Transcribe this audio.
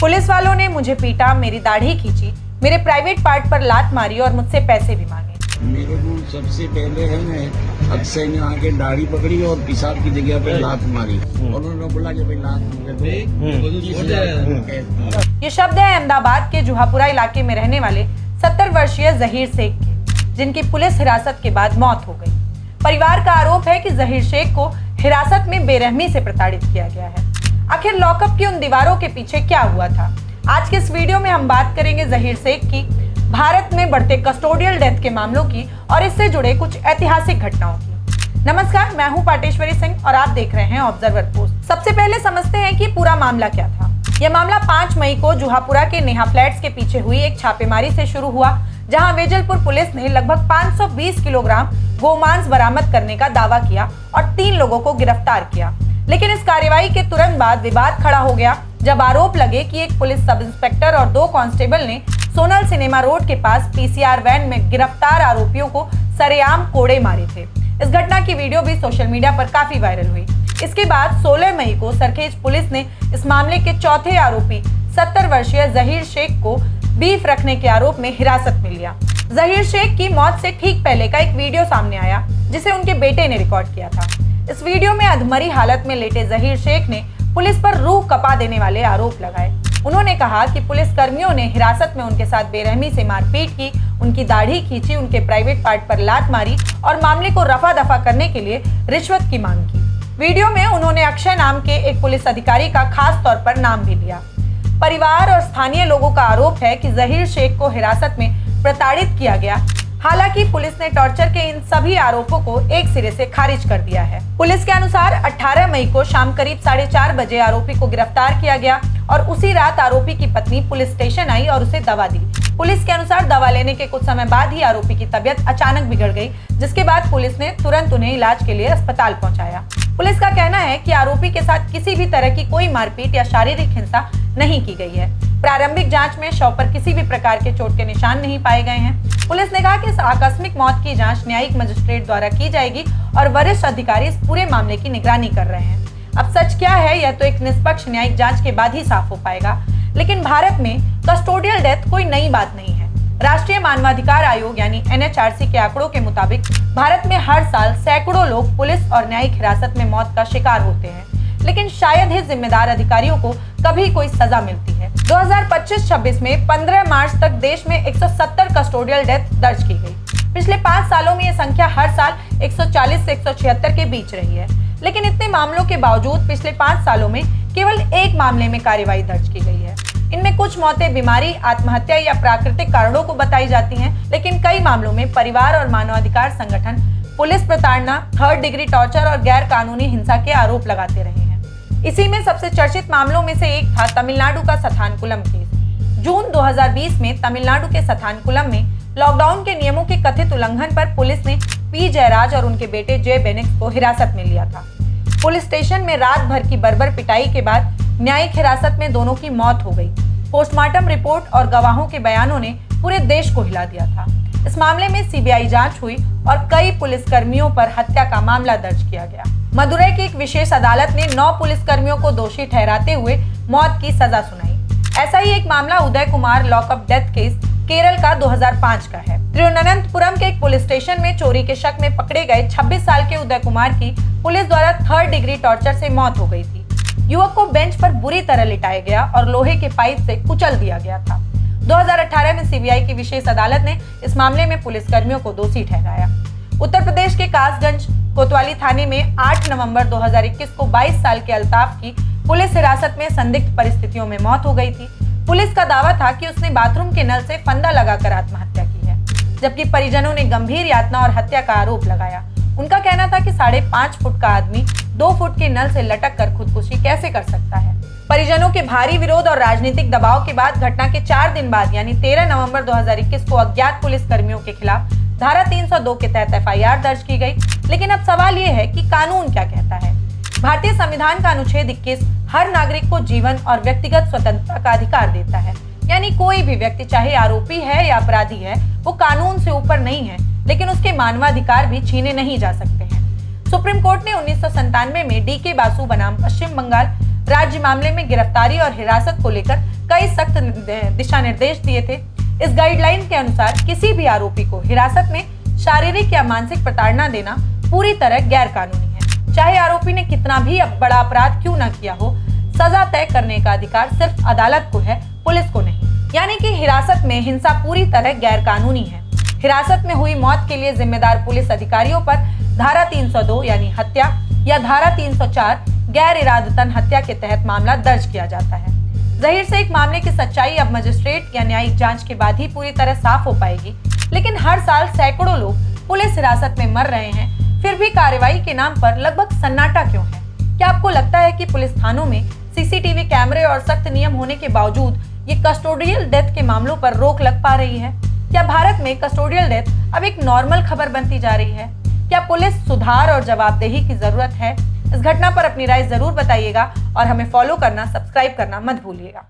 Police वालों ने मुझे पीटा, मेरी दाढ़ी खींची, मेरे प्राइवेट पार्ट पर लात मारी और मुझसे पैसे भी मांगे। मेरे को सबसे पहले है ना अक्षय ने आके दाढ़ी पकड़ी और पेशाब की जगह पे लात मारी। उन्होंने बोला कि भाई लात ये शब्द है अहमदाबाद के जुहापुरा इलाके में रहने वाले 70 वर्षीय जहीर शेख के, जिनकी पुलिस हिरासत के बाद मौत हो गई। परिवार का आरोप है कि जहीर शेख को हिरासत में बेरहमी से प्रताड़ित किया गया है। आखिर लॉकअप की उन दीवारों के पीछे क्या हुआ था? आज के इस वीडियो में हम बात करेंगे जहीर शेख की, भारत में बढ़ते कस्टोडियल डेथ के मामलों की और इससे जुड़े कुछ ऐतिहासिक घटनाओं की। नमस्कार, मैं हूं पाटेश्वरी सिंह और आप देख रहे हैं ऑब्जर्वर पोस्ट। सबसे पहले समझते हैं कि पूरा मामला क्या था। यह मामला 5 मई को जुहापुरा के नेहा फ्लैट्स के पीछे हुई एक छापेमारी से शुरू हुआ, जहां वेजलपुर पुलिस ने लगभग 520 किलोग्राम गोमांस बरामद करने का दावा किया और 3 लोगों को गिरफ्तार किया। लेकिन इस कार्रवाई के तुरंत बाद विवाद खड़ा हो गया, जब आरोप लगे कि एक पुलिस सब इंस्पेक्टर और 2 कांस्टेबल ने सोनल सिनेमा रोड के पास पीसीआर वैन में गिरफ्तार आरोपियों को सरेआम कोड़े मारे थे। इस घटना की वीडियो भी सोशल मीडिया पर काफी वायरल हुई। इसके बाद 16 मई को सरखेज पुलिस ने इस मामले के चौथे आरोपी 70 वर्षीय जहीर शेख को बीफ रखने के आरोप में हिरासत में लिया। जहीर शेख की मौत से ठीक पहले का एक वीडियो सामने आया, जिसे उनके बेटे ने रिकॉर्ड किया था। इस वीडियो में अधमरी हालत में लेटे जहीर शेख ने पुलिस पर रूह कपा देने वाले आरोप लगाए। उन्होंने कहा कि पुलिस कर्मियों ने हिरासत में उनके साथ बेरहमी से मारपीट की, उनकी दाढ़ी खींची, उनके प्राइवेट पार्ट पर लात मारी और मामले को रफा दफा करने के लिए रिश्वत की मांग की। वीडियो में उन्होंने अक्षय नाम के एक पुलिस अधिकारी का खास तौर पर नाम भी लिया। परिवार और स्थानीय लोगों का आरोप है कि जहीर शेख को हिरासत में प्रताड़ित किया गया। हालांकि पुलिस ने टॉर्चर के इन सभी आरोपों को एक सिरे से खारिज कर दिया है। पुलिस के अनुसार 18 मई को शाम करीब 4:30 बजे आरोपी को गिरफ्तार किया गया और उसी रात आरोपी की पत्नी पुलिस स्टेशन आई और उसे दवा दी। पुलिस के अनुसार दवा लेने के कुछ समय बाद ही आरोपी की तबीयत अचानक बिगड़ गई, जिसके बाद पुलिस ने तुरंत उन्हें इलाज के लिए अस्पताल पहुंचाया। पुलिस का कहना है कि आरोपी के साथ किसी भी तरह की कोई मारपीट या शारीरिक हिंसा नहीं की गई है। प्रारंभिक जांच में शव पर किसी भी प्रकार के चोट के निशान नहीं पाए गए हैं। पुलिस ने कहा कि इस आकस्मिक मौत की जांच न्यायिक मजिस्ट्रेट द्वारा की जाएगी और वरिष्ठ अधिकारी इस पूरे मामले की निगरानी कर रहे हैं। अब सच क्या है, यह तो एक निष्पक्ष न्यायिक जांच के बाद ही साफ हो पाएगा। लेकिन भारत में कस्टोडियल डेथ कोई नई बात नहीं है। राष्ट्रीय मानवाधिकार आयोग यानी NHRC के आंकड़ों के मुताबिक भारत में हर साल सैकड़ों लोग पुलिस और न्यायिक हिरासत में मौत का शिकार होते हैं, लेकिन शायद ही जिम्मेदार अधिकारियों को कभी कोई सजा मिलती है। 2025-26 में 15 मार्च तक देश में 170 कस्टोडियल डेथ दर्ज की गई। पिछले 5 सालों में यह संख्या हर साल 140 से 176 के बीच रही है। लेकिन इतने मामलों के बावजूद पिछले 5 सालों में केवल एक मामले में कार्रवाई दर्ज की गई है। इनमें कुछ मौतें बीमारी, आत्महत्या या प्राकृतिक कारणों को बताई जाती हैं, लेकिन कई मामलों में परिवार और मानवाधिकार संगठन पुलिस प्रताड़ना, 3rd डिग्री टॉर्चर और गैर कानूनी हिंसा के आरोप लगाते रहे हैं। इसी में सबसे चर्चित मामलों में से एक था तमिलनाडु का सथानकुलम केस। जून 2020 में तमिलनाडु के सथानकुलम में लॉकडाउन के नियमों के कथित उल्लंघन पर पुलिस ने पी जयराज और उनके बेटे जय बेनिक्स को हिरासत में लिया था। पुलिस स्टेशन में रात भर की बर्बर पिटाई के बाद न्यायिक हिरासत में दोनों की मौत हो गई। पोस्टमार्टम रिपोर्ट और गवाहों के बयानों ने पूरे देश को हिला दिया था। इस मामले में सीबीआई जांच हुई और कई पुलिसकर्मियों पर हत्या का मामला दर्ज किया गया। मदुरई की एक विशेष अदालत ने 9 पुलिसकर्मियों को दोषी ठहराते हुए मौत की सजा सुनाई। ऐसा ही एक मामला Uday Kumar lockup death case Kerala का 2005 का है। तिरुवनंतपुरम के एक पुलिस स्टेशन में चोरी के शक में पकड़े गए 26 साल के उदय कुमार की पुलिस द्वारा 3rd डिग्री टॉर्चर से मौत हो गई थी। युवक को बेंच पर बुरी तरह लिटाया गया और लोहे के पाइप से कुचल दिया गया था। 2018 में सीबीआई की विशेष अदालत ने इस मामले में पुलिसकर्मियों को दोषी ठहराया। उत्तर प्रदेश के कासगंज कोतवाली थाने में 8 नवंबर 2021 को 22 साल के अल्ताफ की पुलिस हिरासत में संदिग्ध परिस्थितियों में मौत हो गई थी। पुलिस का दावा था कि उसने बाथरूम के नल से फंदा लगाकर आत्महत्या की है, जबकि परिजनों ने गंभीर यातना और हत्या का आरोप लगाया। उनका कहना था कि 5.5 फुट का आदमी 2 फुट के नल से लटक कर खुदकुशी कैसे कर सकता है। परिजनों के भारी विरोध और राजनीतिक दबाव के बाद घटना के 4 दिन बाद यानी 13 नवंबर 2021 को अज्ञात पुलिस कर्मियों के खिलाफ धारा 302 के तहत FIR दर्ज की गई। लेकिन अब सवाल ये है कि कानून क्या कहता है। भारतीय संविधान का अनुच्छेद 21 हर नागरिक को जीवन और व्यक्तिगत स्वतंत्रता का अधिकार देता है। यानी कोई भी व्यक्ति चाहे आरोपी है या अपराधी है, वो कानून से ऊपर नहीं है, लेकिन उसके मानवाधिकार भी छीने नहीं जा सकते हैं। सुप्रीम कोर्ट ने 1997 में DK बासु बनाम पश्चिम बंगाल राज्य मामले में गिरफ्तारी और हिरासत को लेकर कई सख्त दिशा निर्देश दिए थे। इस गाइडलाइन के अनुसार किसी भी आरोपी को हिरासत में शारीरिक या मानसिक प्रताड़ना देना पूरी तरह गैर कानूनी है। चाहे आरोपी ने कितना भी बड़ा अपराध क्यों न किया हो, सजा तय करने का अधिकार सिर्फ अदालत को है, पुलिस को नहीं। यानी कि हिरासत में हिंसा पूरी तरह गैर कानूनी है। हिरासत में हुई मौत के लिए जिम्मेदार पुलिस अधिकारियों पर धारा 302 यानी हत्या या धारा 304 गैर इरादतन हत्या के तहत मामला दर्ज किया जाता है। जहीर शेख मामले की सच्चाई अब मजिस्ट्रेट या न्यायिक जांच के बाद ही पूरी तरह साफ हो पाएगी। लेकिन हर साल सैकड़ों लोग पुलिस हिरासत में मर रहे हैं, फिर भी कार्रवाई के नाम पर लगभग सन्नाटा क्यों है? क्या आपको लगता है कि पुलिस थानों में सीसीटीवी कैमरे और सख्त नियम होने के बावजूद ये कस्टोडियल डेथ के मामलों पर रोक लग पा रही है? क्या भारत में कस्टोडियल डेथ अब एक नॉर्मल खबर बनती जा रही है? क्या पुलिस सुधार और जवाबदेही की जरूरत है? इस घटना पर अपनी राय जरूर बताइएगा और हमें फॉलो करना, सब्सक्राइब करना मत भूलिएगा।